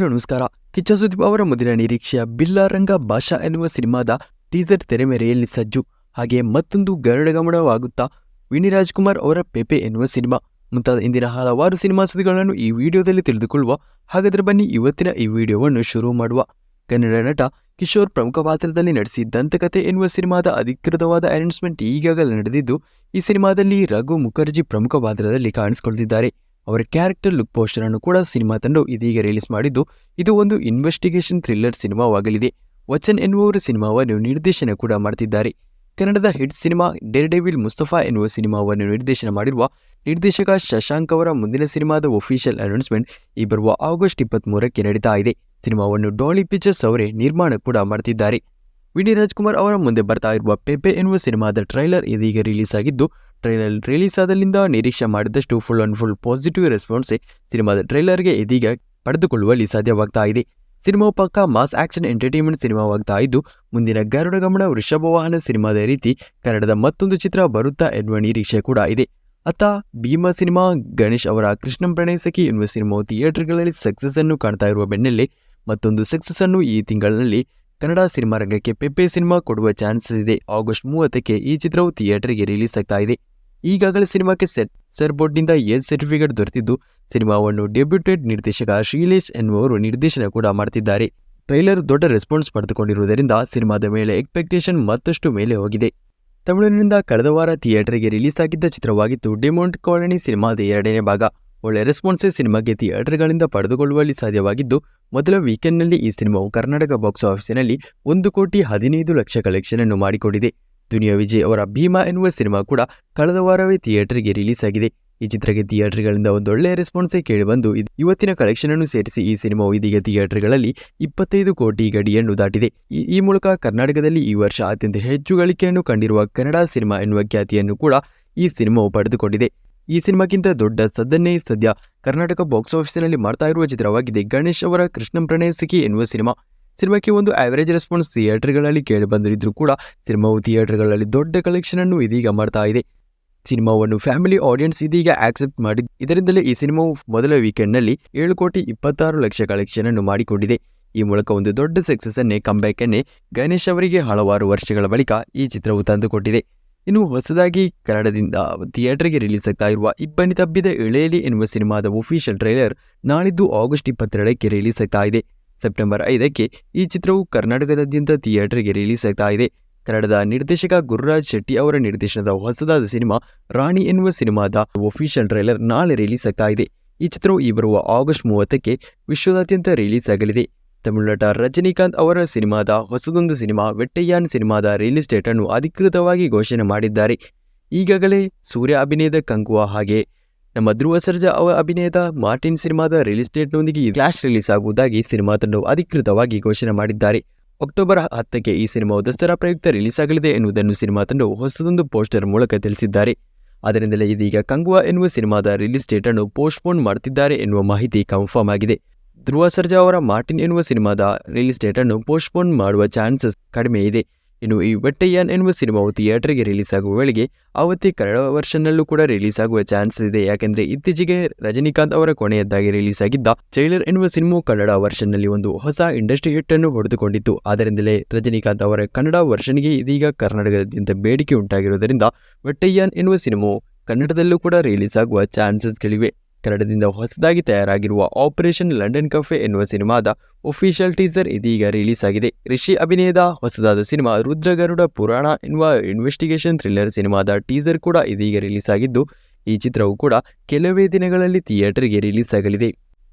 Hello ನಮಸ್ಕಾರ. ಕಿಚ್ಚ ಸುದೀಪ್ ಅವರ ಮುಂದಿನ ನಿರೀಕ್ಷೆಯ ಬಿಲ್ಲಾರಂಗ ಭಾಷಾ ಎನ್ನುವ ಸಿನಿಮಾದ ಟೀಸರ್ ತೆರೆಮೆರೆಯಲ್ಲಿ ಸಜ್ಜು. ಹಾಗೆ ಮತ್ತೊಂದು ಗರುಡಗಮನವಾಗುತ್ತಾ ವಿನಿ ರಾಜ್ಕುಮಾರ್ ಅವರ ಪೆಪೆ ಎನ್ನುವ ಸಿನಿಮಾ ಮುಂತಾದ ಇಂದಿನ ಹಲವಾರು ಸಿನಿಮಾ ಸುದ್ದಿಗಳನ್ನು ಈ ವಿಡಿಯೋದಲ್ಲಿ ತಿಳಿದುಕೊಳ್ಳುವ. ಹಾಗಾದರೆ ಬನ್ನಿ ಇವತ್ತಿನ ಈ ವಿಡಿಯೋವನ್ನು ಶುರು ಮಾಡುವ. ಕನ್ನಡ ನಟ ಕಿಶೋರ್ ಪ್ರಮುಖ ಪಾತ್ರದಲ್ಲಿ ನಟಿಸಿ ದಂತಕಥೆ ಎನ್ನುವ ಸಿನಿಮಾದ ಅಧಿಕೃತವಾದ ಅನೌನ್ಸ್ಮೆಂಟ್ ಈಗಾಗಲೇ ನಡೆದಿದ್ದು, ಈ ಸಿನಿಮಾದಲ್ಲಿ ರಘು ಮುಖರ್ಜಿ ಪ್ರಮುಖ ಪಾತ್ರದಲ್ಲಿ ಕಾಣಿಸಿಕೊಳ್ಳುತ್ತಿದ್ದಾರೆ. ಅವರ ಕ್ಯಾರೆಕ್ಟರ್ ಲುಕ್ ಪೋಸ್ಟರ್ ಅನ್ನು ಕೂಡ ಸಿನಿಮಾ ತಂಡವು ಇದೀಗ ರಿಲೀಸ್ ಮಾಡಿದ್ದು, ಇದು ಒಂದು ಇನ್ವೆಸ್ಟಿಗೇಷನ್ ಥ್ರಿಲ್ಲರ್ ಸಿನಿಮಾವಾಗಲಿದೆ. ವಚನ್ ಎನ್ನುವವರು ಸಿನಿಮಾವನ್ನು ನಿರ್ದೇಶನ ಕೂಡ ಮಾಡುತ್ತಿದ್ದಾರೆ. ಕನ್ನಡದ hit cinema Deere devil Mustafa ಎನ್ನುವ ಸಿನಿಮಾವನ್ನು ನಿರ್ದೇಶನ ಮಾಡಿರುವ ನಿರ್ದೇಶಕ ಶಶಾಂಕ್ ಅವರ ಮುಂದಿನ ಸಿನಿಮಾದ ಒಫಿಷಿಯಲ್ ಅನೌನ್ಸ್ಮೆಂಟ್ ಈ ಬರುವ ಆಗಸ್ಟ್ 23ಕ್ಕೆ ನಡೀತಾ ಇದೆ. ಸಿನಿಮಾವನ್ನು ಡಾಲಿ ಪಿಕ್ಚರ್ಸ್ ಅವರೇ ನಿರ್ಮಾಣ ಕೂಡ ಮಾಡುತ್ತಿದ್ದಾರೆ. ವಿನಿ ರಾಜ್ಕುಮಾರ್ ಅವರ ಮುಂದೆ ಬರ್ತಾ ಇರುವ ಪೆಪೆ ಎನ್ನುವ ಸಿನಿಮಾದ ಟ್ರೈಲರ್ ಇದೀಗ ರಿಲೀಸ್ ಆಗಿದ್ದು, ಟ್ರೈಲರ್ ರಿಲೀಸ್ ಆದಲ್ಲಿಂದ ನಿರೀಕ್ಷೆ ಮಾಡಿದಷ್ಟು ಫುಲ್ ಪಾಸಿಟಿವ್ ರೆಸ್ಪಾನ್ಸೇ ಸಿನಿಮಾದ ಟ್ರೈಲರ್ಗೆ ಇದೀಗ ಪಡೆದುಕೊಳ್ಳುವಲ್ಲಿ ಸಾಧ್ಯವಾಗ್ತಾ ಇದೆ. ಸಿನಿಮಾವು ಪಕ್ಕಾ ಮಾಸ್ ಆಕ್ಷನ್ ಎಂಟರ್ಟೈನ್ಮೆಂಟ್ ಸಿನಿಮಾವಾಗ್ತಾ ಇದ್ದು, ಮುಂದಿನ ಗರುಡಗಮನ ವೃಷಭವಾಹನ ಸಿನಿಮಾದ ರೀತಿ ಕನ್ನಡದ ಮತ್ತೊಂದು ಚಿತ್ರ ಬರುತ್ತಾ ಎನ್ನುವ ನಿರೀಕ್ಷೆ ಕೂಡ ಇದೆ. ಅತ್ತ ಭೀಮಾ ಸಿನಿಮಾ ಗಣೇಶ್ ಅವರ ಕೃಷ್ಣಂ ಪ್ರಣಯ ಸಖಿ ಎನ್ನುವ ಸಿನಿಮಾವು ಥಿಯೇಟರ್ಗಳಲ್ಲಿ ಸಕ್ಸಸ್ ಅನ್ನು ಕಾಣ್ತಾ ಇರುವ ಬೆನ್ನಲ್ಲೇ ಮತ್ತೊಂದು ಸಕ್ಸಸ್ ಅನ್ನು ಈ ತಿಂಗಳಲ್ಲಿ ಕನ್ನಡ ಸಿನಿಮಾ ರಂಗಕ್ಕೆ ಪೆಪೆ ಸಿನಿಮಾ ಕೊಡುವ ಚಾನ್ಸಸ್ ಇದೆ. ಆಗಸ್ಟ್ 30ಕ್ಕೆ ಈ ಚಿತ್ರವು ಥಿಯೇಟರ್ಗೆ ರಿಲೀಸ್ ಆಗ್ತಾ ಇದೆ. ಈಗಾಗಲೇ ಸಿನಿಮಾಕ್ಕೆ ಸೆನ್ಸಾರ್ ಬೋರ್ಡ್ನಿಂದ ಎಲ್ ಸರ್ಟಿಫಿಕೇಟ್ ದೊರೆತಿದ್ದು, ಸಿನಿಮಾವನ್ನು ಡೆಬ್ಯೂಟೆಡ್ ನಿರ್ದೇಶಕ ಶ್ರೀಲೇಶ್ ಎನ್ನುವರು ನಿರ್ದೇಶನ ಕೂಡ ಮಾಡುತ್ತಿದ್ದಾರೆ. ಟ್ರೈಲರ್ ದೊಡ್ಡ ರೆಸ್ಪಾನ್ಸ್ ಪಡೆದುಕೊಂಡಿರುವುದರಿಂದ ಸಿನಿಮಾದ ಮೇಲೆ ಎಕ್ಸ್ಪೆಕ್ಟೇಷನ್ ಮತ್ತಷ್ಟು ಮೇಲೆ ಹೋಗಿದೆ. ತಮಿಳಿನಿಂದ ಕಳೆದ ವಾರ ಥಿಯೇಟರ್ಗೆ ರಿಲೀಸ್ ಆಗಿದ್ದ ಚಿತ್ರವಾಗಿತ್ತು ಡಿಮೌಂಟ್ ಕಾಲನಿ ಸಿನಿಮಾದ 2ನೇ ಭಾಗ. ಒಳ್ಳೆ ರೆಸ್ಪಾನ್ಸೇ ಸಿನಿಮಾಗೆ ಥಿಯೇಟರ್ಗಳಿಂದ ಪಡೆದುಕೊಳ್ಳುವಲ್ಲಿ ಸಾಧ್ಯವಾಗಿದ್ದು, ಮೊದಲ ವೀಕೆಂಡ್ನಲ್ಲಿ ಈ ಸಿನಿಮಾವು ಕರ್ನಾಟಕ ಬಾಕ್ಸ್ ಆಫೀಸಿನಲ್ಲಿ 1,15,00,000 ಕಲೆಕ್ಷನ್ ಅನ್ನು ಮಾಡಿಕೊಂಡಿದೆ. ದುನಿಯಾ ವಿಜಯ್ ಅವರ ಭೀಮಾ ಎನ್ನುವ ಸಿನಿಮಾ ಕೂಡ ಕಳೆದ ವಾರವೇ ಥಿಯೇಟರ್ಗೆ ರಿಲೀಸ್ ಆಗಿದೆ. ಈ ಚಿತ್ರಕ್ಕೆ ಥಿಯೇಟರ್ಗಳಿಂದ ಒಂದೊಳ್ಳೆಯ ರೆಸ್ಪಾನ್ಸೇ ಕೇಳಿಬಂದು ಇವತ್ತಿನ ಕಲೆಕ್ಷನ್ ಅನ್ನು ಸೇರಿಸಿ ಈ ಸಿನಿಮಾವು ಇದೀಗ ಥಿಯೇಟರ್ಗಳಲ್ಲಿ 25 ಕೋಟಿ ಗಡಿಯನ್ನು ದಾಟಿದೆ. ಈ ಮೂಲಕ ಕರ್ನಾಟಕದಲ್ಲಿ ಈ ವರ್ಷ ಅತ್ಯಂತ ಹೆಚ್ಚು ಗಳಿಕೆಯನ್ನು ಕಂಡಿರುವ ಕನ್ನಡ ಸಿನಿಮಾ ಎನ್ನುವ ಖ್ಯಾತಿಯನ್ನು ಕೂಡ ಈ ಸಿನಿಮಾವು ಪಡೆದುಕೊಂಡಿದೆ. ಈ ಸಿನಿಮಾಗಿಂತ ದೊಡ್ಡ ಸದ್ದನ್ನೇ ಸದ್ಯ ಕರ್ನಾಟಕ ಬಾಕ್ಸ್ ಆಫೀಸಿನಲ್ಲಿ ಮಾಡ್ತಾ ಇರುವ ಚಿತ್ರವಾಗಿದೆ ಗಣೇಶ್ ಅವರ ಕೃಷ್ಣಂ ಪ್ರಣಯ ಸಖಿ ಎನ್ನುವ ಸಿನಿಮಾ. ಸಿನಿಮಾಕ್ಕೆ ಒಂದು ಆವರೇಜ್ ರೆಸ್ಪಾನ್ಸ್ ಥಿಯೇಟರ್ಗಳಲ್ಲಿ ಕೇಳಿಬಂದಿದ್ರೂ ಕೂಡ ಸಿನಿಮಾವು ಥಿಯೇಟರ್ಗಳಲ್ಲಿ ದೊಡ್ಡ ಕಲೆಕ್ಷನ್ ಅನ್ನು ಇದೀಗ ಮಾಡ್ತಾ ಇದೆ. ಸಿನಿಮಾವನ್ನು ಫ್ಯಾಮಿಲಿ ಆಡಿಯನ್ಸ್ ಇದೀಗ ಆಕ್ಸೆಪ್ಟ್ ಮಾಡಿದ್ದು, ಇದರಿಂದಲೇ ಈ ಸಿನಿಮಾವು ಮೊದಲ ವೀಕೆಂಡ್ನಲ್ಲಿ 7,26,00,000 ಕಲೆಕ್ಷನ್ ಅನ್ನು ಮಾಡಿಕೊಂಡಿದೆ. ಈ ಮೂಲಕ ಒಂದು ದೊಡ್ಡ ಸಕ್ಸಸ್ ಅನ್ನೇ ಕಂಬ್ಯಾಕ್ ಅನ್ನೇ ಗಣೇಶ್ ಅವರಿಗೆ ಹಲವಾರು ವರ್ಷಗಳ ಬಳಿಕ ಈ ಚಿತ್ರವು ತಂದುಕೊಟ್ಟಿದೆ. ಇನ್ನು ಹೊಸದಾಗಿ ಕನ್ನಡದಿಂದ ಥಿಯೇಟರ್ಗೆ ರಿಲೀಸ್ ಆಗ್ತಾ ಇರುವ ಇಬ್ಬನಿ ತಬ್ಬಿದ ಎಳೆಯಲಿ ಎನ್ನುವ ಸಿನಿಮಾದ ಒಫಿಷಿಯಲ್ ಟ್ರೈಲರ್ ನಾಳಿದ್ದು ಆಗಸ್ಟ್ 22ಕ್ಕೆ ರಿಲೀಸ್ ಆಗ್ತಾ ಇದೆ. ಸೆಪ್ಟೆಂಬರ್ 5ಕ್ಕೆ ಈ ಚಿತ್ರವು ಕರ್ನಾಟಕದಾದ್ಯಂತ ಥಿಯೇಟರ್ಗೆ ರಿಲೀಸ್ ಆಗ್ತಾ ಇದೆ. ಕನ್ನಡದ ನಿರ್ದೇಶಕ ಗುರುರಾಜ್ ಶೆಟ್ಟಿ ಅವರ ನಿರ್ದೇಶನದ ಹೊಸದಾದ ಸಿನಿಮಾ ರಾಣಿ ಎನ್ನುವ ಸಿನಿಮಾದ ಒಫಿಷಿಯಲ್ ಟ್ರೈಲರ್ ನಾಳೆ ರಿಲೀಸ್ ಆಗ್ತಾ ಇದೆ. ಈ ಚಿತ್ರವು ಈ ಬರುವ ಆಗಸ್ಟ್ 30ಕ್ಕೆ ವಿಶ್ವದಾದ್ಯಂತ ರಿಲೀಸ್ ಆಗಲಿದೆ. ತಮಿಳು ನಟ ರಜನಿಕಾಂತ್ ಅವರ ಸಿನಿಮಾದ ಹೊಸದೊಂದು ಸಿನಿಮಾ ವೆಟ್ಟಯ್ಯಾನ್ ಸಿನಿಮಾದ ರಿಲೀಸ್ ಡೇಟ್ ಅನ್ನು ಅಧಿಕೃತವಾಗಿ ಘೋಷಣೆ ಮಾಡಿದ್ದಾರೆ. ಈಗಾಗಲೇ ಸೂರ್ಯ ಅಭಿನಯದ ಕಂಕುವ ಹಾಗೆ ನಮ್ಮ ಧ್ರುವ ಸರ್ಜಾ ಅವರ ಅಭಿನಯದ ಮಾರ್ಟಿನ್ ಸಿನಿಮಾದ ರಿಲೀಸ್ ಡೇಟ್ನೊಂದಿಗೆ ಕ್ಲಾಶ್ ರಿಲೀಸ್ ಆಗುವುದಾಗಿ ಸಿನಿಮಾ ತಂಡವು ಅಧಿಕೃತವಾಗಿ ಘೋಷಣೆ ಮಾಡಿದ್ದಾರೆ. ಅಕ್ಟೋಬರ್ 10ಕ್ಕೆ ಈ ಸಿನಿಮಾವು ದಸರಾ ಪ್ರಯುಕ್ತ ರಿಲೀಸ್ ಆಗಲಿದೆ ಎನ್ನುವುದನ್ನು ಸಿನಿಮಾ ತಂಡವು ಹೊಸದೊಂದು ಪೋಸ್ಟರ್ ಮೂಲಕ ತಿಳಿಸಿದ್ದಾರೆ. ಅದರಿಂದಲೇ ಇದೀಗ ಕಂಗುವಾ ಎನ್ನುವ ಸಿನಿಮಾದ ರಿಲೀಸ್ ಡೇಟ್ ಅನ್ನು ಪೋಸ್ಟ್ಪೋನ್ ಮಾಡುತ್ತಿದ್ದಾರೆ ಎನ್ನುವ ಮಾಹಿತಿ ಕನ್ಫರ್ಮ್ ಆಗಿದೆ. ಧ್ರುವ ಸರ್ಜಾ ಅವರ ಮಾರ್ಟಿನ್ ಎನ್ನುವ ಸಿನಿಮಾದ ರಿಲೀಸ್ ಡೇಟ್ ಅನ್ನು ಪೋಸ್ಟ್ಪೋನ್ ಮಾಡುವ ಚಾನ್ಸಸ್ ಕಡಿಮೆ ಇದೆ. ಇನ್ನು ಈ ವೆಟ್ಟಯ್ಯಾನ್ ಎನ್ನುವ ಸಿನಿಮಾವು ಥಿಯೇಟರ್ಗೆ ರಿಲೀಸ್ ಆಗುವ ವೇಳೆಗೆ ಅವತ್ತೇ ಕನ್ನಡ ವರ್ಷನ್ನಲ್ಲೂ ಕೂಡ ರಿಲೀಸ್ ಆಗುವ ಚಾನ್ಸಸ್ ಇದೆ. ಯಾಕೆಂದರೆ ಇತ್ತೀಚೆಗೆ ರಜನಿಕಾಂತ್ ಅವರ ಕೊನೆಯದಾಗಿ ರಿಲೀಸ್ ಆಗಿದ್ದ ಜೈಲರ್ ಎನ್ನುವ ಸಿನಿಮಾವು ಕನ್ನಡ ವರ್ಷನ್ನಲ್ಲಿ ಒಂದು ಹೊಸ ಇಂಡಸ್ಟ್ರಿ ಹಿಟ್ ಅನ್ನು ಹೊಡೆದುಕೊಂಡಿತ್ತು. ಆದ್ದರಿಂದಲೇ ರಜನಿಕಾಂತ್ ಅವರ ಕನ್ನಡ ವರ್ಷನ್ಗೆ ಇದೀಗ ಕರ್ನಾಟಕದಾದ್ಯಂತ ಬೇಡಿಕೆ ಉಂಟಾಗಿರುವುದರಿಂದ ವೆಟ್ಟಯ್ಯಾನ್ ಎನ್ನುವ ಸಿನಿಮಾವು ಕನ್ನಡದಲ್ಲೂ ಕೂಡ ರಿಲೀಸ್ ಆಗುವ ಚಾನ್ಸಸ್ಗಳಿವೆ. ಕನ್ನಡದಿಂದ ಹೊಸದಾಗಿ ತಯಾರಾಗಿರುವ ಆಪರೇಷನ್ ಲಂಡನ್ ಕಫೆ ಎನ್ನುವ ಸಿನಿಮಾದ ಒಫಿಷಿಯಲ್ ಟೀಸರ್ ಇದೀಗ ರಿಲೀಸ್ ಆಗಿದೆ. ರಿಷಿ ಅಭಿನಯದ ಹೊಸದಾದ ಸಿನಿಮಾ ರುದ್ರಗರುಡ ಪುರಾಣ ಎನ್ನುವ ಇನ್ವೆಸ್ಟಿಗೇಷನ್ ಥ್ರಿಲ್ಲರ್ ಸಿನಿಮಾದ ಟೀಸರ್ ಕೂಡ ಇದೀಗ ರಿಲೀಸ್ ಆಗಿದ್ದು, ಈ ಚಿತ್ರವು ಕೂಡ ಕೆಲವೇ ದಿನಗಳಲ್ಲಿ ಥಿಯೇಟರ್ಗೆ ರಿಲೀಸ್ ಆಗಲಿದೆ.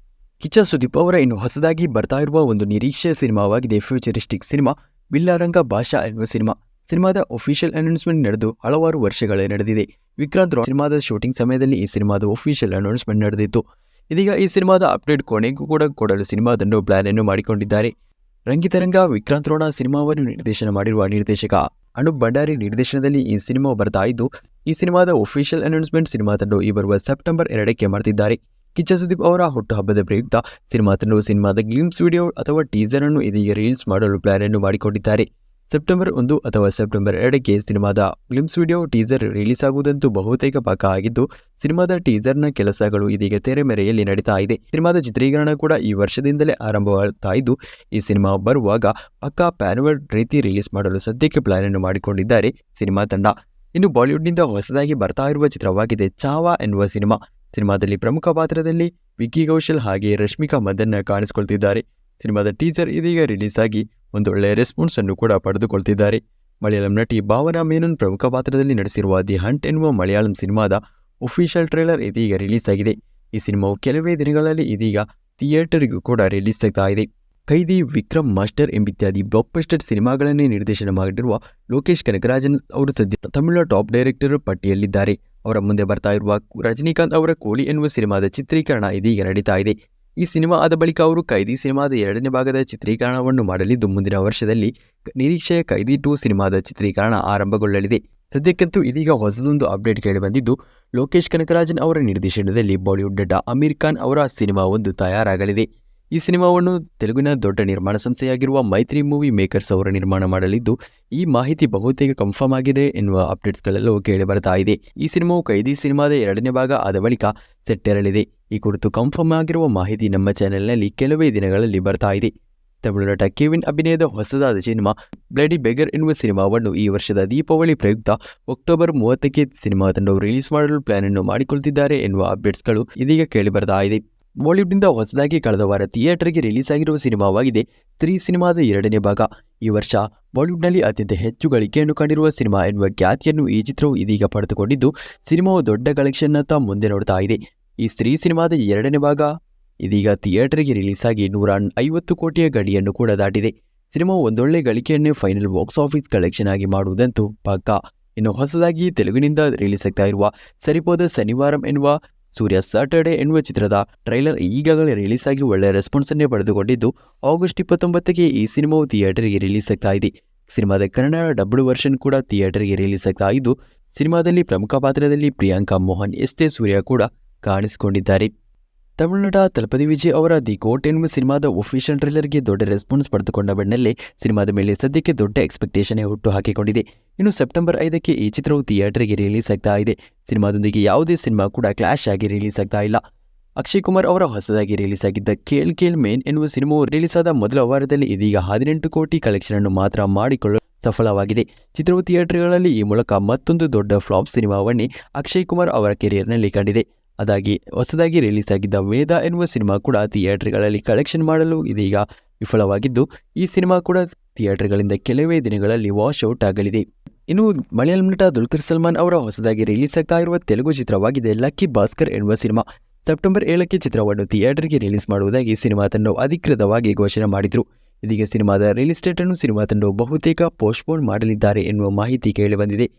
ಕಿಚ್ಚ ಸುದೀಪ್ ಅವರ ಇನ್ನು ಹೊಸದಾಗಿ ಬರ್ತಾ ಇರುವ ಒಂದು ನಿರೀಕ್ಷೆಯ ಸಿನಿಮಾವಾಗಿದೆ ಫ್ಯೂಚರಿಸ್ಟಿಕ್ ಸಿನಿಮಾ ಬಿಲ್ಲಾರಂಗ ಭಾಷಾ ಎನ್ನುವ ಸಿನಿಮಾದ ಒಫಿಷಿಯಲ್ ಅನೌನ್ಸ್ಮೆಂಟ್ ನಡೆದು ಹಲವಾರು ವರ್ಷಗಳೇ ನಡೆದಿದೆ. ವಿಕ್ರಾಂತ್ ಸಿನಿಮಾದ ಶೂಟಿಂಗ್ ಸಮಯದಲ್ಲಿ ಈ ಸಿನಿಮಾದ ಒಫಿಷಿಯಲ್ ಅನೌನ್ಸ್ಮೆಂಟ್ ನಡೆದಿತ್ತು. ಇದೀಗ ಈ ಸಿನಿಮಾದ ಅಪ್ಡೇಟ್ ಕೊನೆಗೂ ಕೂಡ ಕೊಡಲು ಸಿನಿಮಾದಂದು ಪ್ಲಾನ್ ಅನ್ನು ಮಾಡಿಕೊಂಡಿದ್ದಾರೆ. ರಂಗಿತರಂಗ ವಿಕ್ರಾಂತ್ ರೋಣ ಸಿನಿಮಾವನ್ನು ನಿರ್ದೇಶನ ಮಾಡಿರುವ ನಿರ್ದೇಶಕ ಅನೂಪ್ ಭಂಡಾರಿ ನಿರ್ದೇಶನದಲ್ಲಿ ಈ ಸಿನಿಮಾ ಬರ್ತಾ ಇದ್ದು, ಈ ಸಿನಿಮಾದ ಒಫಿಷಿಯಲ್ ಅನೌನ್ಸ್ಮೆಂಟ್ ಸಿನಿಮಾ ತಂಡವು ಈ ಬರುವ ಸೆಪ್ಟೆಂಬರ್ 2ಕ್ಕೆ ಮಾಡ್ತಿದ್ದಾರೆ. ಕಿಚ್ಚ ಸುದೀಪ್ ಅವರ ಹುಟ್ಟುಹಬ್ಬದ ಪ್ರಯುಕ್ತ ಸಿನಿಮಾ ತಂಡವು ಸಿನಿಮಾದ ಗ್ಲಿಮ್ಸ್ ವಿಡಿಯೋ ಅಥವಾ ಟೀಸರ್ ಅನ್ನು ಇದೀಗ ರಿಲೀಸ್ ಮಾಡಲು ಪ್ಲಾನ್ ಅನ್ನು ಮಾಡಿಕೊಂಡಿದ್ದಾರೆ. ಸೆಪ್ಟೆಂಬರ್ 1 ಅಥವಾ ಸೆಪ್ಟೆಂಬರ್ 2ಕ್ಕೆ ಸಿನಿಮಾದ ಗ್ಲಿಮ್ಸ್ ವಿಡಿಯೋ ಟೀಸರ್ ರಿಲೀಸ್ ಆಗುವುದಂತೂ ಬಹುತೇಕ ಪಕ್ಕಾ ಆಗಿದ್ದು, ಸಿನಿಮಾದ ಟೀಸರ್ನ ಕೆಲಸಗಳು ಇದೀಗ ತೆರೆಮರೆಯಲ್ಲಿ ನಡೀತಾ ಇದೆ. ಸಿನಿಮಾದ ಚಿತ್ರೀಕರಣ ಕೂಡ ಈ ವರ್ಷದಿಂದಲೇ ಆರಂಭವಾಗ್ತಾ ಇದ್ದು, ಈ ಸಿನಿಮಾ ಬರುವಾಗ ಪಕ್ಕಾ ಪ್ಯಾನ್ವರ್ಡ್ ರೀತಿ ರಿಲೀಸ್ ಮಾಡಲು ಸದ್ಯಕ್ಕೆ ಪ್ಲಾನ್ ಅನ್ನು ಮಾಡಿಕೊಂಡಿದ್ದಾರೆ ಸಿನಿಮಾ ತಂಡ. ಇನ್ನು ಬಾಲಿವುಡ್ನಿಂದ ಹೊಸದಾಗಿ ಬರ್ತಾ ಇರುವ ಚಿತ್ರವಾಗಿದೆ ಚಾವಾ ಎನ್ನುವ ಸಿನಿಮಾ. ಸಿನಿಮಾದಲ್ಲಿ ಪ್ರಮುಖ ಪಾತ್ರದಲ್ಲಿ ವಿಕ್ಕಿ ಕೌಶಲ್ ಹಾಗೆ ರಶ್ಮಿಕಾ ಮಂದಣ್ಣ ಕಾಣಿಸಿಕೊಳ್ತಿದ್ದಾರೆ. ಸಿನಿಮಾದ ಟೀಸರ್ ಇದೀಗ ರಿಲೀಸ್ ಆಗಿ ಒಂದೊಳ್ಳೆ ರೆಸ್ಪಾನ್ಸ್ ಅನ್ನು ಕೂಡ ಪಡೆದುಕೊಳ್ತಿದ್ದಾರೆ. ಮಲಯಾಳಂ ನಟಿ ಭಾವನಾ ಮೇನನ್ ಪ್ರಮುಖ ಪಾತ್ರದಲ್ಲಿ ನಡೆಸಿರುವ ದಿ ಹಂಟ್ ಎನ್ನುವ ಮಲಯಾಳಂ ಸಿನಿಮಾದ ಒಫಿಷಿಯಲ್ ಟ್ರೇಲರ್ ಇದೀಗ ರಿಲೀಸ್ ಆಗಿದೆ. ಈ ಸಿನಿಮಾವು ಕೆಲವೇ ದಿನಗಳಲ್ಲಿ ಇದೀಗ ಥಿಯೇಟರ್ಗೂ ಕೂಡ ರಿಲೀಸ್ ಆಗ್ತಾ ಇದೆ. ಕೈದಿ, ವಿಕ್ರಮ್, ಮಾಸ್ಟರ್ ಎಂಬಿತ್ಯಾದಿ ಬ್ಲಾಕ್ಬಸ್ಟರ್ ಸಿನಿಮಾಗಳನ್ನೇ ನಿರ್ದೇಶನ ಮಾಡಿರುವ ಲೋಕೇಶ್ ಕನಗರಾಜನ್ ಅವರು ಸದ್ಯ ತಮಿಳಿನ ಟಾಪ್ ಡೈರೆಕ್ಟರ್ ಪಟ್ಟಿಯಲ್ಲಿದ್ದಾರೆ. ಅವರ ಮುಂದೆ ಬರ್ತಾ ಇರುವ ರಜನಿಕಾಂತ್ ಅವರ ಕೋಳಿ ಎನ್ನುವ ಸಿನಿಮಾದ ಚಿತ್ರೀಕರಣ ಇದೀಗ ನಡೀತಾ ಇದೆ. ಈ ಸಿನಿಮಾ ಆದ ಬಳಿಕ ಅವರು ಕೈದಿ ಸಿನಿಮಾದ 2ನೇ ಭಾಗದ ಚಿತ್ರೀಕರಣವನ್ನು ಮಾಡಲಿದ್ದು, ಮುಂದಿನ ವರ್ಷದಲ್ಲಿ ನಿರೀಕ್ಷೆಯ ಕೈದಿ 2 ಸಿನಿಮಾದ ಚಿತ್ರೀಕರಣ ಆರಂಭಗೊಳ್ಳಲಿದೆ. ಸದ್ಯಕ್ಕಂತೂ ಇದೀಗ ಹೊಸದೊಂದು ಅಪ್ಡೇಟ್ ಕೇಳಿಬಂದಿದ್ದು, ಲೋಕೇಶ್ ಕನಗರಾಜನ್ ಅವರ ನಿರ್ದೇಶನದಲ್ಲಿ ಬಾಲಿವುಡ್ ನಟ ಅಮೀರ್ ಖಾನ್ ಅವರ ಸಿನಿಮಾ ಒಂದು ತಯಾರಾಗಲಿದೆ. ಈ ಸಿನಿಮಾವನ್ನು ತೆಲುಗಿನ ದೊಡ್ಡ ನಿರ್ಮಾಣ ಸಂಸ್ಥೆಯಾಗಿರುವ ಮೈತ್ರಿ ಮೂವಿ ಮೇಕರ್ಸ್ ಅವರು ನಿರ್ಮಾಣ ಮಾಡಲಿದ್ದು, ಈ ಮಾಹಿತಿ ಬಹುತೇಕ ಕನ್ಫರ್ಮ್ ಆಗಿದೆ ಎನ್ನುವ ಅಪ್ಡೇಟ್ಸ್ಗಳೆಲ್ಲವೂ ಕೇಳಿ ಬರ್ತಾ ಇದೆ. ಈ ಸಿನಿಮಾವು ಕೈದಿ ಸಿನಿಮಾದ 2ನೇ ಭಾಗ ಆದ ಬಳಿಕ ಸೆಟ್ಟೇರಲಿದೆ. ಈ ಕುರಿತು ಕನ್ಫರ್ಮ್ ಆಗಿರುವ ಮಾಹಿತಿ ನಮ್ಮ ಚಾನೆಲ್ನಲ್ಲಿ ಕೆಲವೇ ದಿನಗಳಲ್ಲಿ ಬರ್ತಾ ಇದೆ. ತಮಿಳು ನಟ ಕೆವಿನ್ ಅಭಿನಯದ ಹೊಸದಾದ ಸಿನಿಮಾ ಬ್ಲಡಿ ಬೆಗರ್ ಎನ್ನುವ ಸಿನಿಮಾವನ್ನು ಈ ವರ್ಷದ ದೀಪಾವಳಿ ಪ್ರಯುಕ್ತ ಅಕ್ಟೋಬರ್ 30ಕ್ಕೆ ಸಿನಿಮಾ ತಂಡವು ರಿಲೀಸ್ ಮಾಡಲು ಪ್ಲಾನ್ ಅನ್ನು ಮಾಡಿಕೊಳ್ತಿದ್ದಾರೆ ಎನ್ನುವ ಅಪ್ಡೇಟ್ಸ್ಗಳು ಇದೀಗ ಕೇಳಿ ಬರ್ತಾ ಇದೆ. ಬಾಲಿವುಡ್ನಿಂದ ಹೊಸದಾಗಿ ಕಳೆದ ವಾರ ಥಿಯೇಟರ್ಗೆ ರಿಲೀಸ್ ಆಗಿರುವ ಸಿನಿಮಾವಾಗಿದೆ ಸ್ತ್ರೀ ಸಿನಿಮಾದ 2ನೇ ಭಾಗ. ಈ ವರ್ಷ ಬಾಲಿವುಡ್ನಲ್ಲಿ ಅತ್ಯಂತ ಹೆಚ್ಚು ಗಳಿಕೆಯನ್ನು ಕಂಡಿರುವ ಸಿನಿಮಾ ಎನ್ನುವ ಖ್ಯಾತಿಯನ್ನು ಈ ಚಿತ್ರವು ಇದೀಗ ಪಡೆದುಕೊಂಡಿದ್ದು, ಸಿನಿಮಾವು ದೊಡ್ಡ ಕಲೆಕ್ಷನ್ನತ್ತ ಮುಂದೆ ನೋಡ್ತಾ ಇದೆ. ಈ ಸ್ತ್ರೀ ಸಿನಿಮಾದ 2ನೇ ಭಾಗ ಇದೀಗ ಥಿಯೇಟರ್ಗೆ ರಿಲೀಸ್ ಆಗಿ 150 ಕೋಟಿಯ ಗಡಿಯನ್ನು ಕೂಡ ದಾಟಿದೆ. ಸಿನಿಮಾವು ಒಂದೊಳ್ಳೆ ಗಳಿಕೆಯನ್ನೇ ಫೈನಲ್ ಬಾಕ್ಸ್ ಆಫೀಸ್ ಕಲೆಕ್ಷನ್ ಆಗಿ ಮಾಡುವುದಂತೂ ಪಕ್ಕಾ. ಇನ್ನು ಹೊಸದಾಗಿ ತೆಲುಗಿನಿಂದ ರಿಲೀಸ್ ಆಗ್ತಾ ಇರುವ ಸರಿಪೋದ ಶನಿವಾರಂ ಎನ್ನುವ ಸೂರ್ಯ ಸ್ಯಾಟರ್ಡೆ ಎನ್ನುವ ಚಿತ್ರದ ಟ್ರೈಲರ್ ಈಗಾಗಲೇ ರಿಲೀಸ್ ಆಗಿ ಒಳ್ಳೆಯ ರೆಸ್ಪಾನ್ಸ್ ಅನ್ನೇ ಪಡೆದುಕೊಂಡಿದ್ದು, ಆಗಸ್ಟ್ 29ಕ್ಕೆ ಈ ಸಿನಿಮಾವು ಥಿಯೇಟರ್ಗೆ ರಿಲೀಸ್ ಆಗ್ತಾ ಇದೆ. ಸಿನಿಮಾದ ಕನ್ನಡ ಡಬ್ಡ್ ವರ್ಷನ್ ಕೂಡ ಥಿಯೇಟರ್ಗೆ ರಿಲೀಸ್ ಆಗ್ತಾ ಇದ್ದು, ಸಿನಿಮಾದಲ್ಲಿ ಪ್ರಮುಖ ಪಾತ್ರದಲ್ಲಿ ಪ್ರಿಯಾಂಕಾ ಮೋಹನ್, ಎಸ್.ಜೆ. ಸೂರ್ಯ ಕೂಡ ಕಾಣಿಸಿಕೊಂಡಿದ್ದಾರೆ. ತಮಿಳುನಾಡ ತಲಪತಿ ವಿಜಯ್ ಅವರ ದಿ ಗೋಟ್ ಎನ್ನುವ ಸಿನಿಮಾದ ಒಫಿಷಿಯಲ್ ಟ್ರೇಲರ್ಗೆ ದೊಡ್ಡ ರೆಸ್ಪಾನ್ಸ್ ಪಡೆದುಕೊಂಡ ಬೆನ್ನಲ್ಲೇ ಸಿನಿಮಾದ ಮೇಲೆ ಸದ್ಯಕ್ಕೆ ದೊಡ್ಡ ಎಕ್ಸ್ಪೆಕ್ಟೇಷನ್ ಹುಟ್ಟು ಹಾಕಿಕೊಂಡಿದೆ. ಇನ್ನು ಸೆಪ್ಟೆಂಬರ್ 5ಕ್ಕೆ ಈ ಚಿತ್ರವು ಥಿಯೇಟರ್ಗೆ ರಿಲೀಸ್ ಆಗ್ತಾ ಇದೆ. ಸಿನಿಮಾದೊಂದಿಗೆ ಯಾವುದೇ ಸಿನಿಮಾ ಕೂಡ ಕ್ಲಾಶ್ ಆಗಿ ರಿಲೀಸ್ ಆಗ್ತಾ ಇಲ್ಲ. ಅಕ್ಷಯ್ ಕುಮಾರ್ ಅವರ ಹೊಸದಾಗಿ ರಿಲೀಸ್ ಆಗಿದ್ದ ಖೇಲ್ ಖೇಲ್ ಮೇನ್ ಎನ್ನುವ ಸಿನಿಮಾವು ರಿಲೀಸ್ ಆದ ಮೊದಲ ವಾರದಲ್ಲಿ ಇದೀಗ 18 ಕೋಟಿ ಕಲೆಕ್ಷನ್ ಅನ್ನು ಮಾತ್ರ ಮಾಡಿಕೊಳ್ಳಲು ಸಫಲವಾಗಿದೆ. ಚಿತ್ರವು ಥಿಯೇಟರ್ಗಳಲ್ಲಿ ಈ ಮೂಲಕ ಮತ್ತೊಂದು ದೊಡ್ಡ ಫ್ಲಾಪ್ ಸಿನಿಮಾವನ್ನೇ ಅಕ್ಷಯ್ ಕುಮಾರ್ ಅವರ ಕೆರಿಯರ್ನಲ್ಲಿ ಕಂಡಿದೆ. ಅದಾಗಿ ಹೊಸದಾಗಿ ರಿಲೀಸ್ ಆಗಿದ್ದ ವೇದ ಎನ್ನುವ ಸಿನಿಮಾ ಕೂಡ ಥಿಯೇಟರ್ಗಳಲ್ಲಿ ಕಲೆಕ್ಷನ್ ಮಾಡಲು ಇದೀಗ ವಿಫಲವಾಗಿದ್ದು, ಈ ಸಿನಿಮಾ ಕೂಡ ಥಿಯೇಟರ್ಗಳಿಂದ ಕೆಲವೇ ದಿನಗಳಲ್ಲಿ ವಾಶ್ ಔಟ್ ಆಗಲಿದೆ. ಇನ್ನು ಮಲಯಾಳಂ ನಟ ದುಲ್ಕರ್ ಸಲ್ಮಾನ್ ಅವರ ಹೊಸದಾಗಿ ರಿಲೀಸ್ ಆಗ್ತಾ ಇರುವ ತೆಲುಗು ಚಿತ್ರವಾಗಿದೆ ಲಕ್ಕಿ ಭಾಸ್ಕರ್ ಎನ್ನುವ ಸಿನಿಮಾ. ಸೆಪ್ಟೆಂಬರ್ 7ಕ್ಕೆ ಚಿತ್ರವನ್ನು ಥಿಯೇಟರ್ಗೆ ರಿಲೀಸ್ ಮಾಡುವುದಾಗಿ ಸಿನಿಮಾ ತಂಡವು ಅಧಿಕೃತವಾಗಿ ಘೋಷಣೆ ಮಾಡಿದ್ರು. ಇದೀಗ ಸಿನಿಮಾದ ರಿಲೀಸ್ ಡೇಟ್ ಅನ್ನು ಸಿನಿಮಾ ತಂಡವು ಬಹುತೇಕ ಪೋಸ್ಟ್ಪೋನ್ ಮಾಡಲಿದ್ದಾರೆ ಎನ್ನುವ ಮಾಹಿತಿ ಕೇಳಿಬಂದಿದೆ.